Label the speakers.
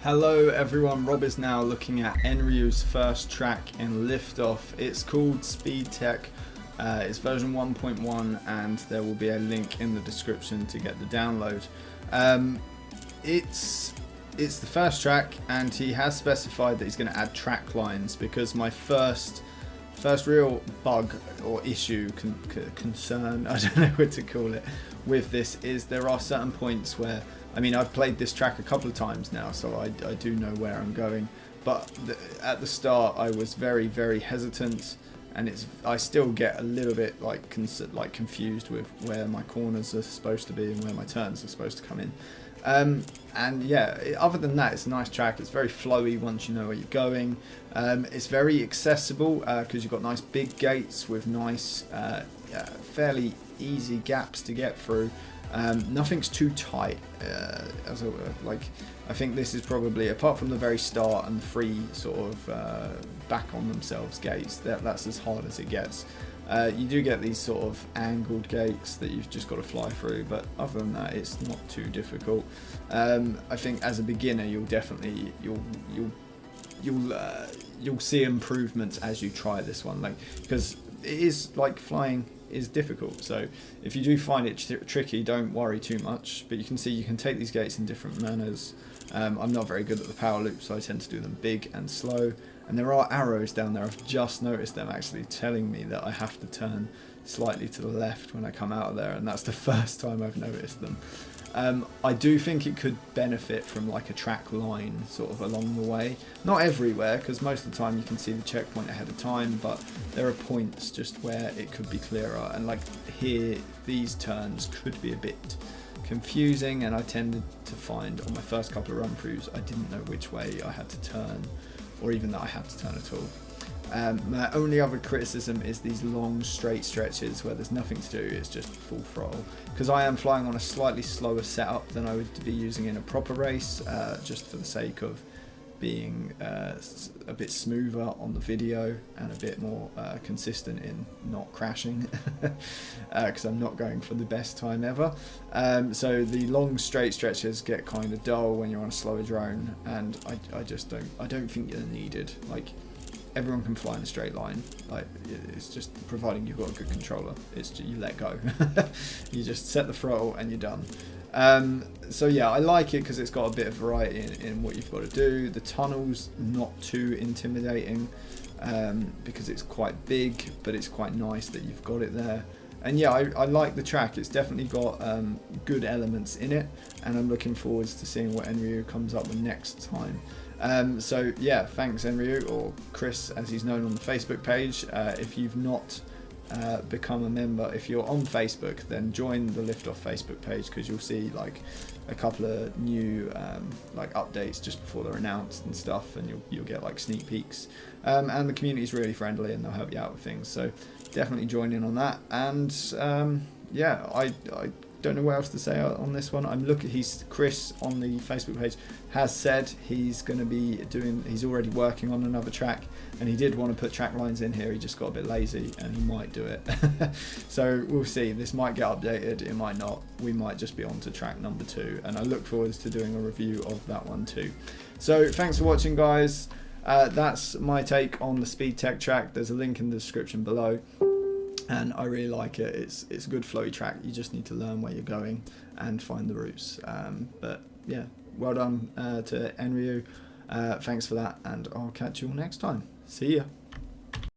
Speaker 1: Hello everyone, Robisnow looking at Enryu's first track in Liftoff. It's called Speedteck. It's version 1.1 and there will be a link in the description to get the download. It's the first track and he has specified that he's going to add track lines because my first real bug or issue, concern, I don't know what to call it, with this is there are certain points where, I mean, I've played this track a couple of times now, so I do know where I'm going. But at the start, I was very, very hesitant, and I still get a little bit like confused with where my corners are supposed to be and where my turns are supposed to come in. And yeah, other than that, it's a nice track. It's very flowy once you know where you're going. It's very accessible because you've got nice big gates with nice, fairly easy gaps to get through. Nothing's too tight. I think this is probably, apart from the very start and the free sort of back on themselves gates, that's as hard as it gets. You do get these sort of angled gates that you've just got to fly through, but other than that, it's not too difficult. I think as a beginner, you'll see improvements as you try this one, because it is like flying is difficult, so if you do find it tricky, don't worry too much. But you can see you can take these gates in different manners. I'm not very good at the power loop, so I tend to do them big and slow, and there are arrows down there. I've just noticed them actually telling me that I have to turn slightly to the left when I come out of there, and that's the first time I've noticed them. I do think it could benefit from like a track line sort of along the way. Not everywhere, because most of the time you can see the checkpoint ahead of time, but there are points just where it could be clearer. And like here, these turns could be a bit confusing, and I tended to find on my first couple of run-throughs I didn't know which way I had to turn, or even that I had to turn at all. My only other criticism is these long straight stretches where there's nothing to do, it's just full throttle. Because I am flying on a slightly slower setup than I would be using in a proper race, just for the sake of being a bit smoother on the video and a bit more consistent in not crashing, because I'm not going for the best time ever. So the long straight stretches get kind of dull when you're on a slower drone, and I don't think they're needed. Like, everyone can fly in a straight line. Like, it's just providing you've got a good controller. It's just, you let go. You just set the throttle and you're done. So yeah, I like it because it's got a bit of variety in what you've got to do. The tunnel's not too intimidating because it's quite big, but it's quite nice that you've got it there. And yeah, I like the track. It's definitely got good elements in it, and I'm looking forward to seeing what Enryu comes up with next time. So yeah, thanks Enryu, or Chris as he's known on the Facebook page. If you've not become a member, if you're on Facebook, then join the Liftoff Facebook page, because you'll see like a couple of new like updates just before they're announced and stuff, and you'll get like sneak peeks. And the community is really friendly and they'll help you out with things, so definitely join in on that. And yeah, I don't know what else to say on this one. Chris on the Facebook page has said he's going to be he's already working on another track, and he did want to put track lines in here. He just got a bit lazy and he might do it. So we'll see. This might get updated, it might not. We might just be on to track number 2, and I look forward to doing a review of that one too. So thanks for watching, guys. That's my take on the Speedteck track. There's a link in the description below. And I really like it. It's a good flowy track. You just need to learn where you're going and find the routes. But yeah, well done to Enryu. Thanks for that, and I'll catch you all next time. See ya.